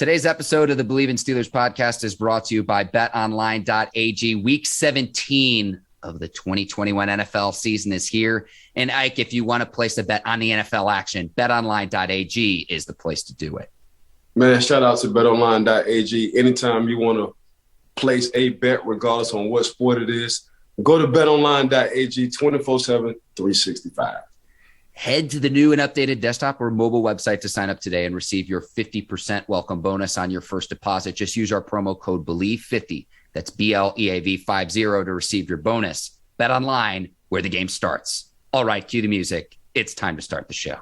Today's episode of the Bleav in Steelers podcast is brought to you by betonline.ag. Week 17 of the 2021 NFL season is here. And Ike, if you want to place a bet on the NFL action, betonline.ag is the place to do it. Man, shout out to betonline.ag. Anytime you want to place a bet, regardless on what sport it is, go to betonline.ag 24/7, 365. Head to the new and updated desktop or mobile website to sign up today and receive your 50% welcome bonus on your first deposit. Just use our promo code Bleav50. That's BLEAV50 to receive your bonus. Bet online, where the game starts. All right, cue the music. It's time to start the show.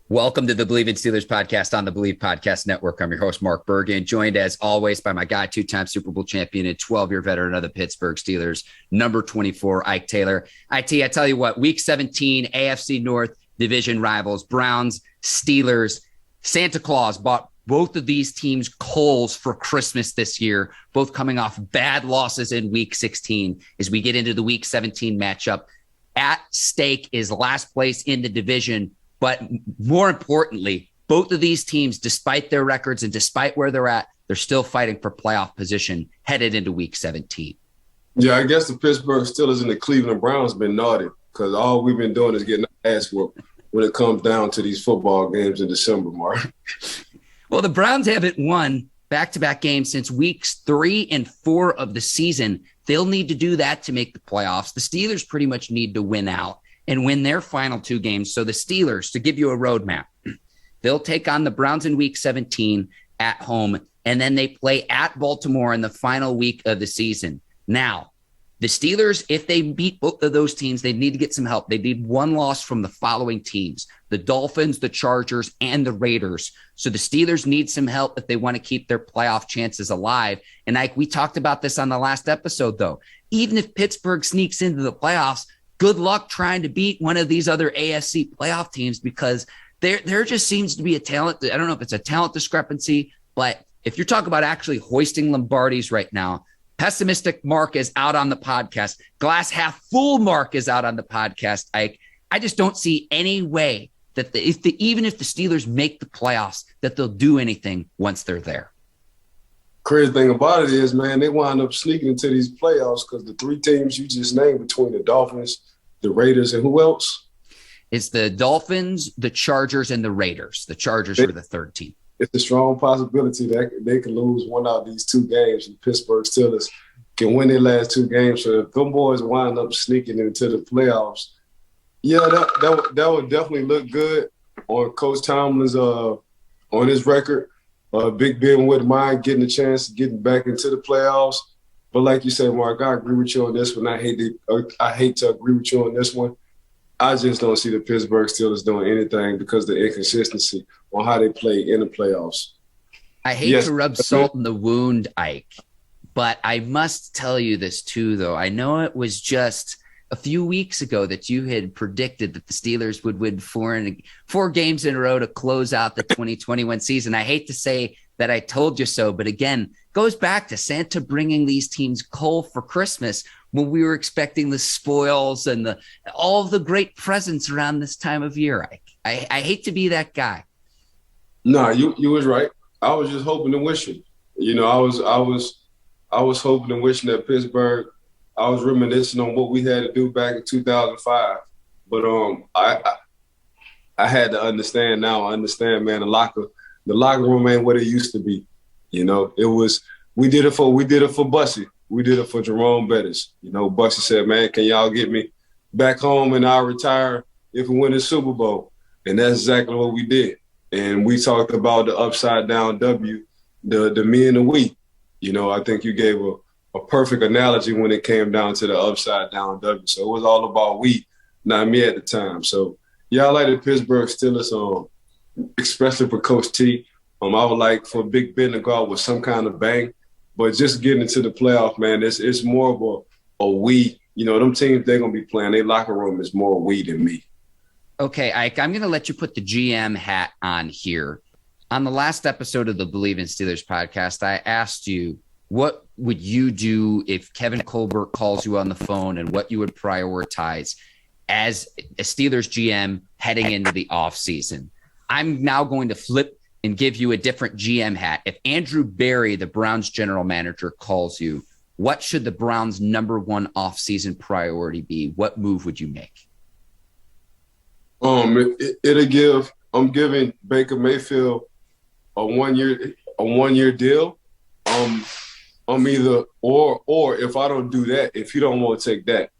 Welcome to the Bleav in Steelers podcast on the Bleav Podcast Network. I'm your host, Mark Bergin, joined as always by my guy, two-time Super Bowl champion and 12-year veteran of the Pittsburgh Steelers, number 24, Ike Taylor. IT, I tell you what, Week 17, AFC North division rivals, Browns, Steelers. Santa Claus bought both of these teams coals for Christmas this year, both coming off bad losses in Week 16. As we get into the Week 17 matchup, at stake is last place in the division. But more importantly, both of these teams, despite their records and despite where they're at, they're still fighting for playoff position headed into Week 17. Yeah, I guess the Pittsburgh Steelers and the Cleveland Browns been naughty because all we've been doing is getting ass whooped when it comes down to these football games in December, Mark. Well, the Browns haven't won back-to-back games since weeks 3 and 4 of the season. They'll need to do that to make the playoffs. The Steelers pretty much need to win out and win their final 2 games. So the Steelers, to give you a roadmap, they'll take on the Browns in Week 17 at home, and then they play at Baltimore in the final week of the season. Now, the Steelers, if they beat both of those teams, they need to get some help. They need one loss from the following teams: the Dolphins, the Chargers, and the Raiders. So the Steelers need some help if they want to keep their playoff chances alive. And Ike, we talked about this on the last episode, though. Even if Pittsburgh sneaks into the playoffs, good luck trying to beat one of these other AFC playoff teams because there just seems to be a talent. I don't know if it's a talent discrepancy, but if you're talking about actually hoisting Lombardis right now, pessimistic Mark is out on the podcast. Glass half full Mark is out on the podcast. I just don't see any way that even if the Steelers make the playoffs, that they'll do anything once they're there. Crazy thing about it is, man, they wind up sneaking into these playoffs because the 3 teams you just named between the Dolphins, the Raiders, and who else? It's the Dolphins, the Chargers, and the Raiders. The Chargers are the 3rd team. It's a strong possibility that they could lose one out of these 2 games, and Pittsburgh Steelers can win their last 2 games. So if them boys wind up sneaking into the playoffs, yeah, that would definitely look good on Coach Tomlin's on his record. Big Ben wouldn't mind getting a chance of getting back into the playoffs. But like you said, Mark, I agree with you on this one. I hate to agree with you on this one. I just don't see the Pittsburgh Steelers doing anything because of the inconsistency on how they play in the playoffs. I hate to rub salt in the wound, Ike, but I must tell you this too, though. I know it was just a few weeks ago that you had predicted that the Steelers would win 4 games in a row to close out the 2021 season. I hate to say that I told you so, but again, goes back to Santa bringing these teams coal for Christmas when we were expecting the spoils and all of the great presents around this time of year. I hate to be that guy. No, you was right. I was just hoping and wishing. You know, I was hoping and wishing that Pittsburgh. I was reminiscing on what we had to do back in 2005, but I had to understand now. I understand, man. The locker room ain't what it used to be. You know, we did it for Bussy. We did it for Jerome Bettis. You know, Bussy said, man, can y'all get me back home and I'll retire if we win the Super Bowl? And that's exactly what we did. And we talked about the upside down W, the me and the we. You know, I think you gave a perfect analogy when it came down to the upside down W. So it was all about we, not me at the time. So, yeah, I like the Pittsburgh Steelers, especially for Coach T. I would like for Big Ben to go out with some kind of bang. But just getting into the playoff, man, it's more of a we. You know, them teams they're going to be playing, their locker room is more we than me. Okay, Ike, I'm going to let you put the GM hat on here. On the last episode of the Bleav in Steelers podcast, I asked you, what would you do if Kevin Colbert calls you on the phone and what you would prioritize as a Steelers GM heading into the offseason? I'm now going to flip and give you a different GM hat. If Andrew Berry, the Browns general manager, calls you, what should the Browns' number one offseason priority be? What move would you make? I'm giving Baker Mayfield a one year deal. I'm either or if I don't do that, if you don't want to take that,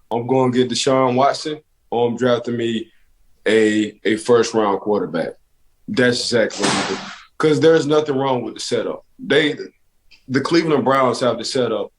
I'm going to get Deshaun Watson or I'm drafting me a first round quarterback. That's exactly what I'm doing. Because there's nothing wrong with the setup. The Cleveland Browns have the setup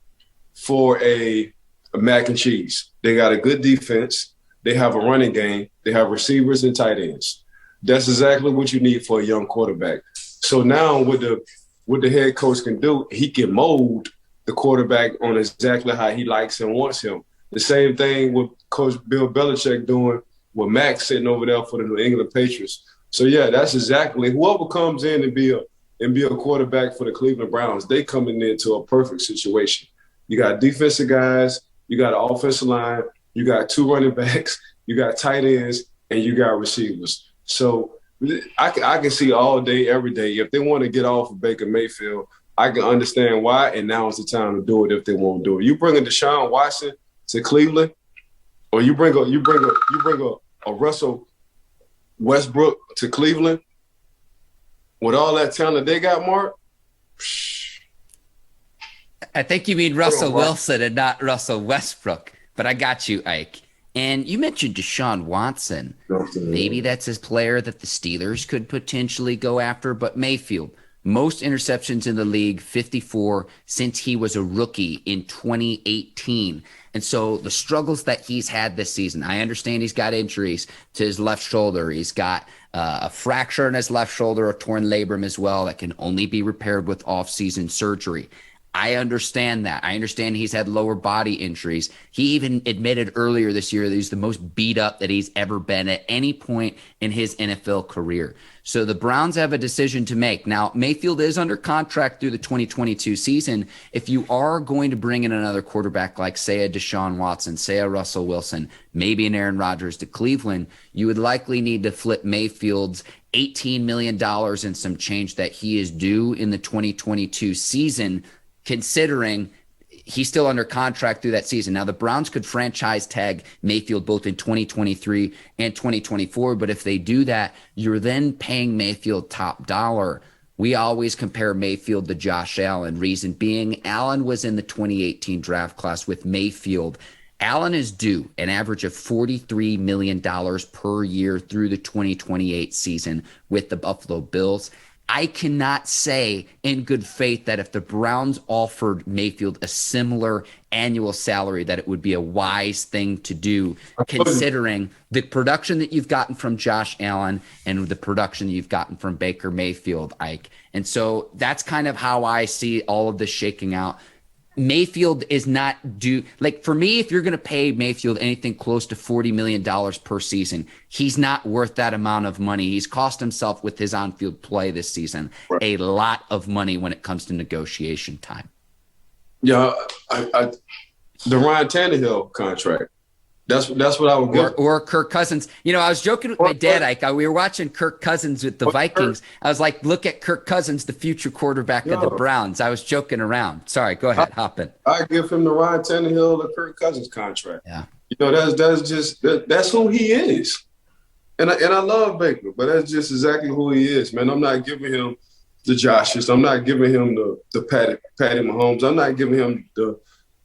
for a mac and cheese. They got a good defense. They have a running game. They have receivers and tight ends. That's exactly what you need for a young quarterback. So now what the head coach can do, he can mold the quarterback on exactly how he likes and wants him. The same thing with Coach Bill Belichick doing with Max sitting over there for the New England Patriots. So, yeah, that's exactly – whoever comes in and be a quarterback for the Cleveland Browns, they coming into a perfect situation. You got defensive guys, you got an offensive line, you got two running backs, you got tight ends, and you got receivers. So I can see all day, every day. If they want to get off of Baker Mayfield, I can understand why, and now is the time to do it if they won't do it. You bring a Deshaun Watson to Cleveland, or you bring a Russell Westbrook to Cleveland with all that talent they got, Mark. I think you mean Russell Wilson and not Russell Westbrook, but I got you, Ike. And you mentioned Deshaun Watson. Maybe that's a player that the Steelers could potentially go after, but Mayfield, most interceptions in the league, 54 since he was a rookie in 2018. And so the struggles that he's had this season, I understand he's got injuries to his left shoulder. He's got a fracture in his left shoulder, a torn labrum as well that can only be repaired with off-season surgery. I understand that. I understand he's had lower body injuries. He even admitted earlier this year that he's the most beat up that he's ever been at any point in his NFL career. So the Browns have a decision to make. Now, Mayfield is under contract through the 2022 season. If you are going to bring in another quarterback like, say, a Deshaun Watson, say a Russell Wilson, maybe an Aaron Rodgers to Cleveland, you would likely need to flip Mayfield's $18 million and some change that he is due in the 2022 season, considering he's still under contract through that season. Now, the Browns could franchise tag Mayfield both in 2023 and 2024, but if they do that, you're then paying Mayfield top dollar. We always compare Mayfield to Josh Allen, reason being Allen was in the 2018 draft class with Mayfield. Allen is due an average of $43 million per year through the 2028 season with the Buffalo Bills. I cannot say in good faith that if the Browns offered Mayfield a similar annual salary that it would be a wise thing to do, considering the production that you've gotten from Josh Allen and the production that you've gotten from Baker Mayfield, Ike. And so that's kind of how I see all of this shaking out. Mayfield is not due. Like, for me, if you're going to pay Mayfield anything close to $40 million per season, he's not worth that amount of money. He's cost himself with his on-field play this season a lot of money when it comes to negotiation time. Yeah, the Ryan Tannehill contract. That's what I would give. Or Kirk Cousins. You know, I was joking with my dad, Ike. We were watching Kirk Cousins with the Vikings. I was like, look at Kirk Cousins, the future quarterback of the Browns. I was joking around. Sorry, go ahead, hop in. I give him the Ryan Tannehill, the Kirk Cousins contract. Yeah. You know, that's who he is. And I love Baker, but that's just exactly who he is, man. I'm not giving him the Joshes. I'm not giving him the Patty Mahomes. I'm not giving him the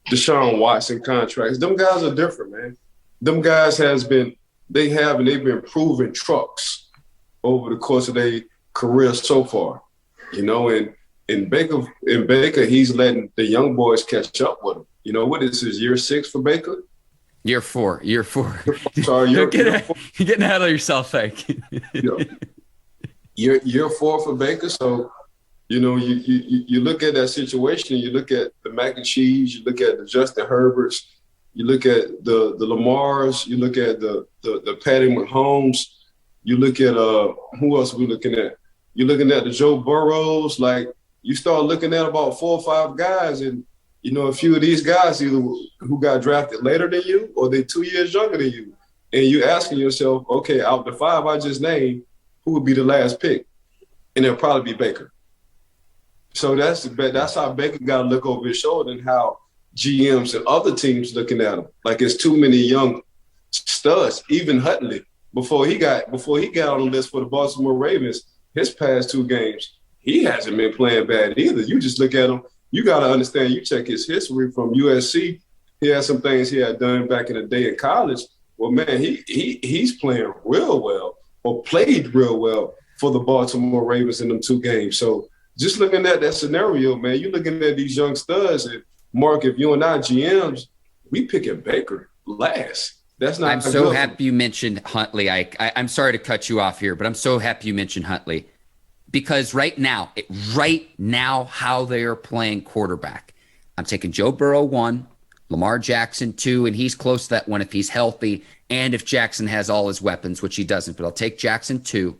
Deshaun Watson contracts. Them guys are different, man. Them guys they've been proving trucks over the course of their career so far, you know. And in Baker, he's letting the young boys catch up with him. You know, what is his year 6 for Baker? Year 4. Sorry, you're getting ahead of yourself, Ike. Yeah. year 4 for Baker. So, you look at that situation, you look at the mac and cheese, you look at the Justin Herberts, you look at the Lamars, you look at the Patty Mahomes, you look at who else are we looking at? You're looking at the Joe Burrows. Like, you start looking at about 4 or 5 guys, and a few of these guys either who got drafted later than you or they're 2 years younger than you. And you're asking yourself, okay, out of the 5 I just named, who would be the last pick? And it'll probably be Baker. So that's how Baker got to look over his shoulder, and how GMs and other teams looking at him. Like, it's too many young studs. Even Huntley, before he got on the list for the Baltimore Ravens, his past 2 games, he hasn't been playing bad either. You just look at him. You got to understand, you check his history from USC. He had some things he had done back in the day in college. Well, man, he's playing real well, or played real well for the Baltimore Ravens in them 2 games. So just looking at that scenario, man, you're looking at these young studs. And, Mark, if you and I GMs, we picking Baker last. That's not. I'm so happy you mentioned Huntley. I'm sorry to cut you off here, but I'm so happy you mentioned Huntley, because right now, how they are playing quarterback, I'm taking Joe Burrow 1, Lamar Jackson 2, and he's close to that 1 if he's healthy, and if Jackson has all his weapons, which he doesn't, but I'll take Jackson 2.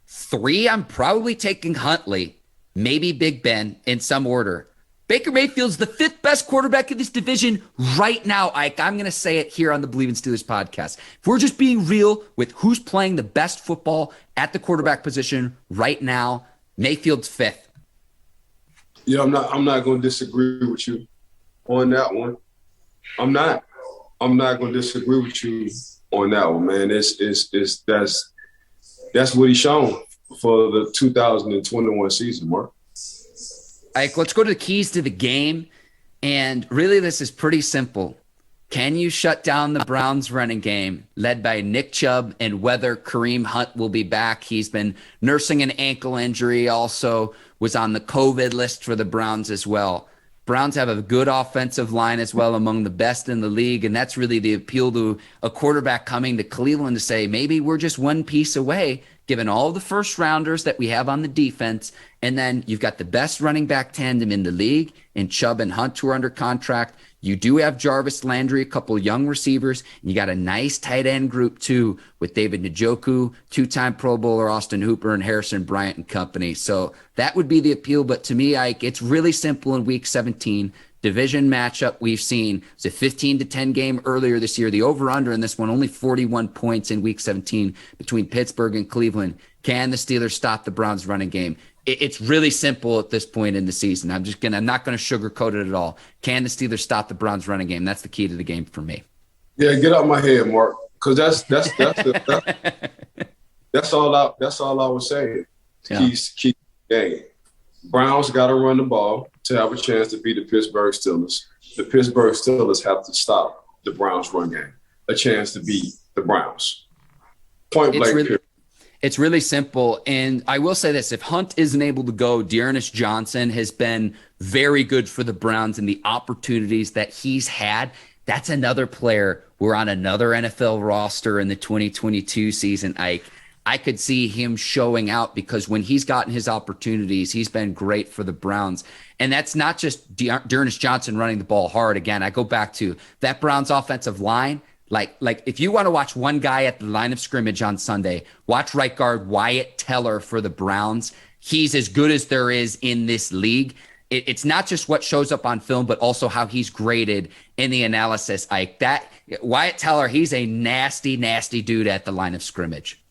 3, I'm probably taking Huntley, maybe Big Ben, in some order. Baker Mayfield's the 5th best quarterback in this division right now, Ike. I'm going to say it here on the Bleav in Steelers podcast. If we're just being real with who's playing the best football at the quarterback position right now, Mayfield's 5th. Yeah, I'm not going to disagree with you on that one. I'm not going to disagree with you on that one, man. That's what he's shown for the 2021 season, Mark. Ike, let's go to the keys to the game. And really, this is pretty simple. Can you shut down the Browns running game led by Nick Chubb, and whether Kareem Hunt will be back? He's been nursing an ankle injury, also was on the COVID list for the Browns as well. Browns have a good offensive line as well, among the best in the league. And that's really the appeal to a quarterback coming to Cleveland, to say, maybe we're just one piece away, given all the first rounders that we have on the defense. And then you've got the best running back tandem in the league in Chubb and Hunt, who are under contract. You do have Jarvis Landry, a couple young receivers. And you got a nice tight end group too, with David Njoku, 2-time Pro Bowler Austin Hooper, and Harrison Bryant and company. So that would be the appeal. But to me, Ike, it's really simple in week 17. Division matchup we've seen. It's a 15-10 game earlier this year. The over-under in this one, only 41 points in week 17 between Pittsburgh and Cleveland. Can the Steelers stop the Browns running game? It's really simple at this point in the season. I'm not going to sugarcoat it at all. Can the Steelers stop the Browns running game? That's the key to the game for me. Yeah, get out my head, Mark, because that's all I was saying. Yeah. Key game. Browns got to run the ball to have a chance to beat the Pittsburgh Steelers. The Pittsburgh Steelers have to stop the Browns run game. A chance to beat the Browns. Point blank. It's really simple. And I will say this, if Hunt isn't able to go, Dearness Johnson has been very good for the Browns, and the opportunities that he's had. That's another player. We're on another NFL roster in the 2022 season, Ike. I could see him showing out, because when he's gotten his opportunities, he's been great for the Browns. And that's not just Dearness Johnson running the ball hard. Again, I go back to that Browns offensive line. Like if you want to watch one guy at the line of scrimmage on Sunday, watch right guard Wyatt Teller for the Browns. He's as good as there is in this league. It's not just what shows up on film, but also how he's graded in the analysis. Ike, that Wyatt Teller, he's a nasty, nasty dude at the line of scrimmage.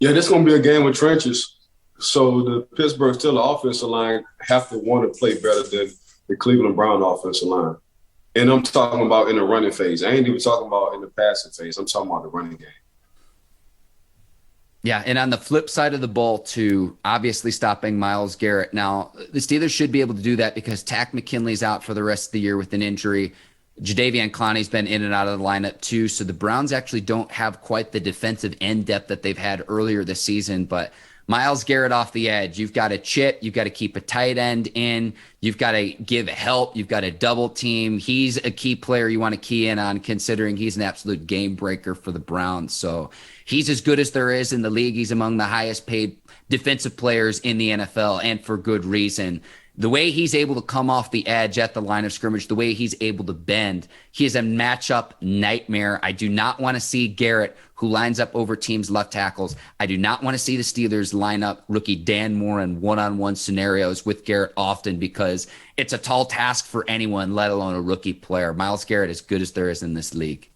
Yeah, this is going to be a game of trenches. So the Pittsburgh Steelers offensive line have to want to play better than the Cleveland Brown offensive line. And I'm talking about in the running phase. I ain't even talking about in the passing phase. I'm talking about the running game. Yeah, and on the flip side of the ball, too, obviously stopping Myles Garrett. Now, the Steelers should be able to do that because Takk McKinley's out for the rest of the year with an injury. Jadeveon Clowney's been in and out of the lineup, too. So the Browns actually don't have quite the defensive end depth that they've had earlier this season. But Myles Garrett off the edge. You've got to chip. You've got to keep a tight end in. You've got to give help. You've got to double team. He's a key player you want to key in on, considering he's an absolute game breaker for the Browns. So he's as good as there is in the league. He's among the highest paid defensive players in the NFL, and for good reason. The way he's able to come off the edge at the line of scrimmage, the way he's able to bend, he is a matchup nightmare. I do not want to see Garrett, who lines up over teams' left tackles. I do not want to see the Steelers line up rookie Dan Moore in one-on-one scenarios with Garrett often, because it's a tall task for anyone, let alone a rookie player. Myles Garrett, as good as there is in this league.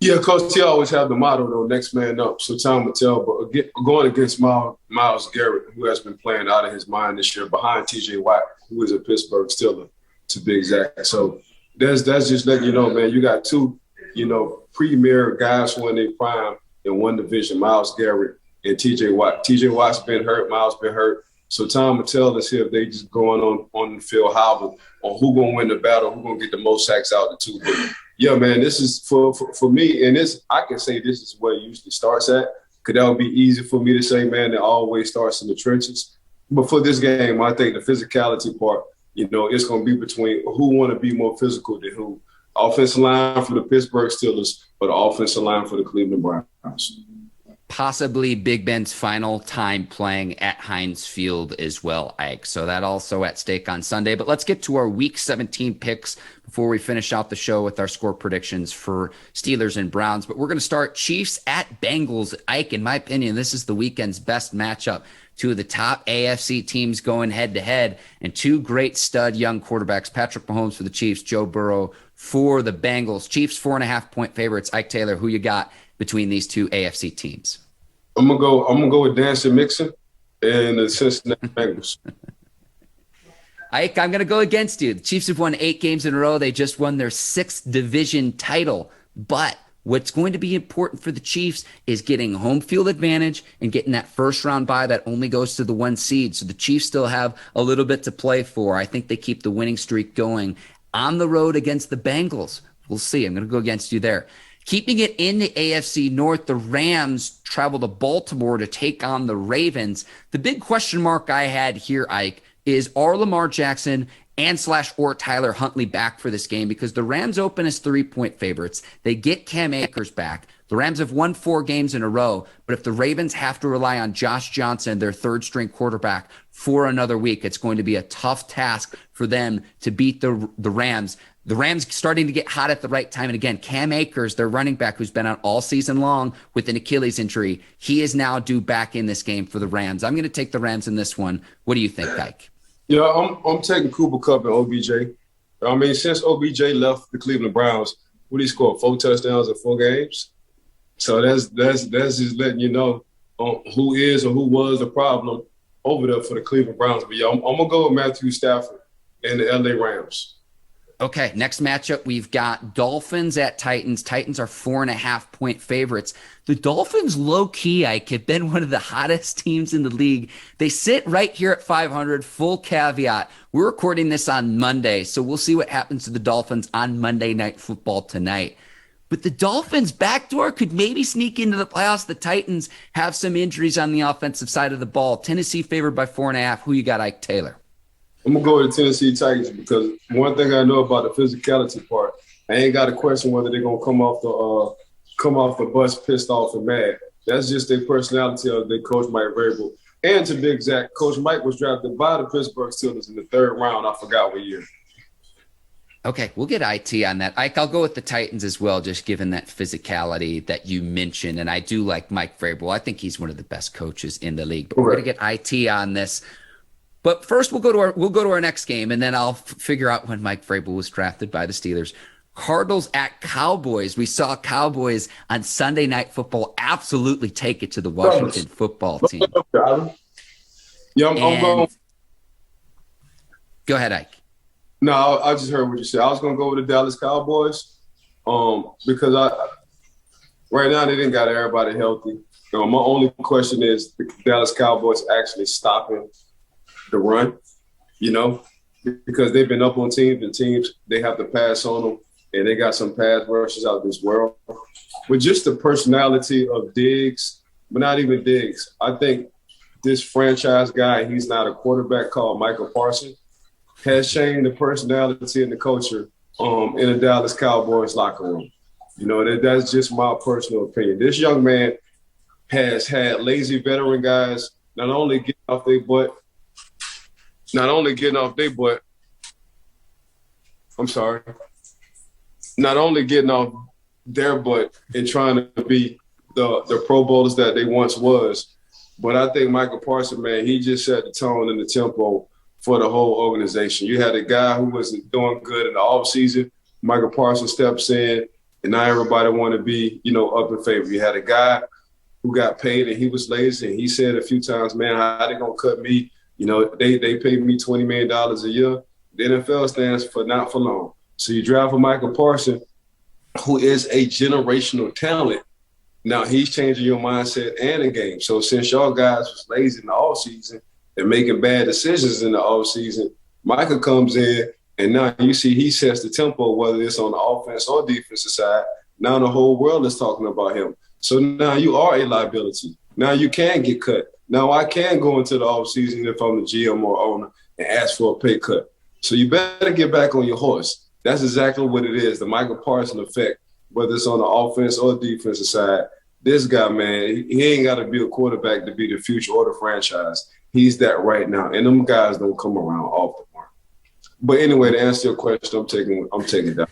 Yeah, Coach T always have the motto, though, next man up. So time will tell. But going against Myles Garrett, who has been playing out of his mind this year, behind T.J. Watt, who is a Pittsburgh Steeler, to be exact. So that's just letting you know, man, you got two, premier guys who are in their prime in one division, Myles Garrett and T.J. Watt. T.J. Watt's been hurt. Myles been hurt. So time will tell us here if they just going on the field hobble on who going to win the battle, who going to get the most sacks out of the two. But yeah, man, this is for me, and I can say this is where it usually starts at, because that would be easy for me to say, man, it always starts in the trenches. But for this game, I think the physicality part, it's going to be between who want to be more physical than who. Offensive line for the Pittsburgh Steelers, or the offensive line for the Cleveland Browns. Possibly Big Ben's final time playing at Heinz Field as well, Ike. So that also at stake on Sunday. But let's get to our Week 17 picks before we finish out the show with our score predictions for Steelers and Browns. But we're going to start Chiefs at Bengals. Ike, in my opinion, this is the weekend's best matchup. Two of the top AFC teams going head-to-head, and two great stud young quarterbacks, Patrick Mahomes for the Chiefs, Joe Burrow for the Bengals. Chiefs 4.5-point favorites. Ike Taylor, who you got between these two AFC teams? I'm gonna go with Dancing Mixon and the Cincinnati Bengals. Ike, I'm gonna go against you. The Chiefs have won 8 games in a row. They just won their 6th division title. But what's going to be important for the Chiefs is getting home field advantage and getting that first round bye that only goes to the 1 seed. So the Chiefs still have a little bit to play for. I think they keep the winning streak going on the road against the Bengals. We'll see. I'm going to go against you there. Keeping it in the AFC North, the Rams travel to Baltimore to take on the Ravens. The big question mark I had here, Ike, is are Lamar Jackson or Tyler Huntley back for this game? Because the Rams open as 3-point favorites. They get Cam Akers back. The Rams have won 4 games in a row, but if the Ravens have to rely on Josh Johnson, their third-string quarterback, for another week, it's going to be a tough task for them to beat the Rams. The Rams starting to get hot at the right time. And again, Cam Akers, their running back, who's been out all season long with an Achilles injury, he is now due back in this game for the Rams. I'm going to take the Rams in this one. What do you think, Ike? Yeah, I'm taking Cooper Kupp and OBJ. I mean, since OBJ left the Cleveland Browns, what did he score? 4 touchdowns in 4 games? So that's just letting you know who is or who was the problem over there for the Cleveland Browns. But yeah, I'm going to go with Matthew Stafford and the LA Rams. Okay, next matchup, we've got Dolphins at Titans. Titans are 4.5-point favorites. The Dolphins, low-key, Ike, have been one of the hottest teams in the league. They sit right here at 500, full caveat. We're recording this on Monday, so we'll see what happens to the Dolphins on Monday Night Football tonight. But the Dolphins' backdoor could maybe sneak into the playoffs. The Titans have some injuries on the offensive side of the ball. Tennessee favored by 4.5. Who you got, Ike Taylor? I'm going to go with the Tennessee Titans because one thing I know about the physicality part, I ain't got to question whether they're going to come off the bus pissed off and mad. That's just their personality of their coach, Mike Vrabel. And to be exact, Coach Mike was drafted by the Pittsburgh Steelers in the 3rd round. I forgot what year. Okay, we'll get IT on that. Ike, I'll go with the Titans as well, just given that physicality that you mentioned. And I do like Mike Vrabel. I think he's one of the best coaches in the league. But we're going to get IT on this. But first, we'll go to our next game, and then I'll figure out when Mike Vrabel was drafted by the Steelers. Cardinals at Cowboys. We saw Cowboys on Sunday Night Football absolutely take it to the Washington football team. Yeah, I'm going. Go ahead, Ike. No, I just heard what you said. I was going to go with the Dallas Cowboys because right now they didn't got everybody healthy. My only question is the Dallas Cowboys actually stopping the run, because they've been up on teams and teams, they have to pass on them, and they got some pass rushes out of this world. But just the personality of Diggs, but not even Diggs, I think this franchise guy, he's not a quarterback, called Michael Parsons, has changed the personality and the culture in the Dallas Cowboys locker room. You know, that's just my personal opinion. This young man has had lazy veteran guys not only getting off their butt, not only getting off their butt and trying to be the Pro Bowlers that they once was, but I think Michael Parsons, man, he just set the tone and the tempo for the whole organization. You had a guy who was doing good in the offseason. Michael Parsons steps in, and now everybody want to be, you know, up in favor. You had a guy who got paid, and he was lazy, and he said a few times, man, how they going to cut me? You know, they paid me $20 million a year. The NFL stands for not for long. So you draft for Michael Parsons, who is a generational talent. Now he's changing your mindset and the game. So since y'all guys was lazy in the offseason and making bad decisions in the offseason, Michael comes in, and now you see he sets the tempo, whether it's on the offense or defensive side. Now the whole world is talking about him. So now you are a liability. Now you can get cut. Now I can go into the offseason if I'm the GM or owner and ask for a pay cut. So you better get back on your horse. That's exactly what it is, the Michael Parsons effect, whether it's on the offense or defensive side. This guy, man, he ain't got to be a quarterback to be the future or the franchise. He's that right now. And them guys don't come around often. But anyway, to answer your question, I'm taking that.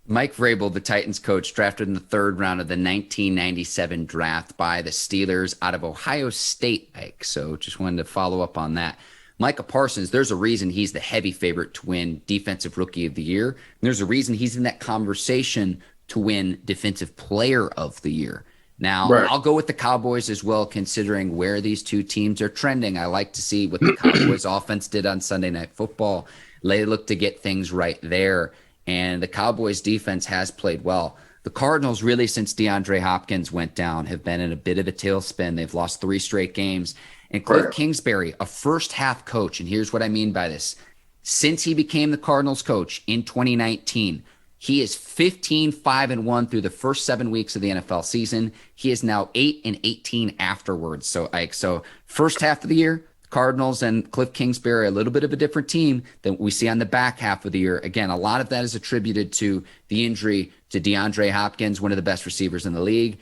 Mike Vrabel, the Titans coach, drafted in the third round of the 1997 draft by the Steelers out of Ohio State, Mike. So just wanted to follow up on that. Micah Parsons, there's a reason he's the heavy favorite to win Defensive Rookie of the Year. And there's a reason he's in that conversation to win Defensive Player of the Year. Now, right. I'll go with the Cowboys as well, considering where these two teams are trending. I like to see what the Cowboys offense did on Sunday Night Football. They look to get things right there, and the Cowboys defense has played well. The Cardinals, really, since DeAndre Hopkins went down, have been in a bit of a tailspin. They've lost 3 straight games. And Cliff Kingsbury, a first-half coach, and here's what I mean by this. Since he became the Cardinals coach in 2019, he is 15-5-1 through the first 7 weeks of the NFL season. He is now 8-18 afterwards. So first half of the year, Cardinals and Cliff Kingsbury, a little bit of a different team than we see on the back half of the year. Again, a lot of that is attributed to the injury to DeAndre Hopkins, one of the best receivers in the league.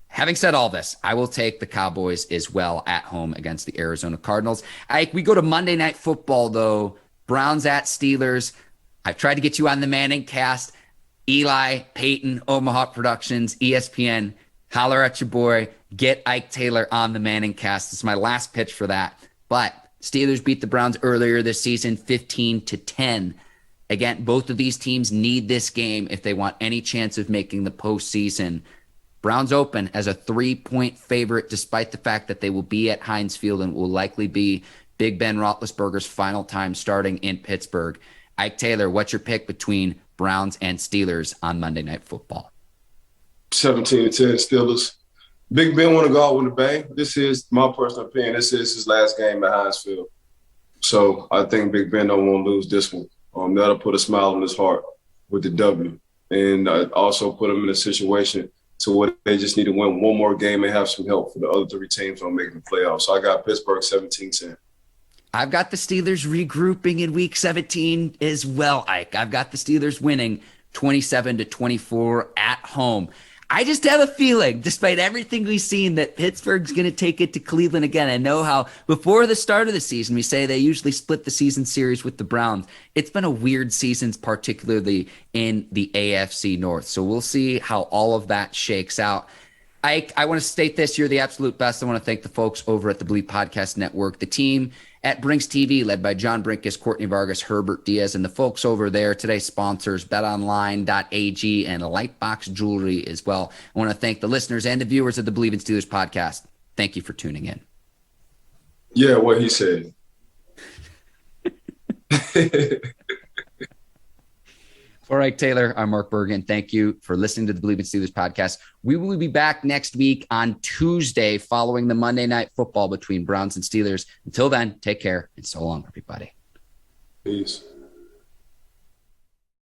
Having said all this, I will take the Cowboys as well at home against the Arizona Cardinals. We go to Monday Night Football, though. Browns at Steelers. I've tried to get you on the Manning cast. Eli, Peyton, Omaha Productions, ESPN. Holler at your boy. Get Ike Taylor on the Manning cast. It's my last pitch for that. But Steelers beat the Browns earlier this season, 15-10. Again, both of these teams need this game if they want any chance of making the postseason. Browns open as a 3-point favorite, despite the fact that they will be at Heinz Field and will likely be Big Ben Roethlisberger's final time starting in Pittsburgh. Ike Taylor, what's your pick between Browns and Steelers on Monday Night Football? 17-10 Steelers. Big Ben want to go out with a bang. This is my personal opinion. This is his last game at Heinz Field. So I think Big Ben don't want to lose this one. That'll put a smile on his heart with the W. And also put him in a situation to where they just need to win one more game and have some help for the other 3 teams on making the playoffs. So I got Pittsburgh 17-10. I've got the Steelers regrouping in Week 17 as well, Ike. I've got the Steelers winning 27-24 at home. I just have a feeling, despite everything we've seen, that Pittsburgh's going to take it to Cleveland again. I know how before the start of the season, we say they usually split the season series with the Browns. It's been a weird season, particularly in the AFC North. So we'll see how all of that shakes out. Ike, I want to state this. You're the absolute best. I want to thank the folks over at the Bleav Podcast Network, the team at Brinks TV, led by John Brinkus, Courtney Vargas, Herbert Diaz, and the folks over there. Today's sponsors, betonline.ag and Lightbox Jewelry as well. I want to thank the listeners and the viewers of the Bleav in Steelers podcast. Thank you for tuning in. Yeah, what he said. All right, Taylor, I'm Mark Bergin. Thank you for listening to the Bleav in Steelers podcast. We will be back next week on Tuesday following the Monday Night Football between Browns and Steelers. Until then, take care and so long, everybody. Peace.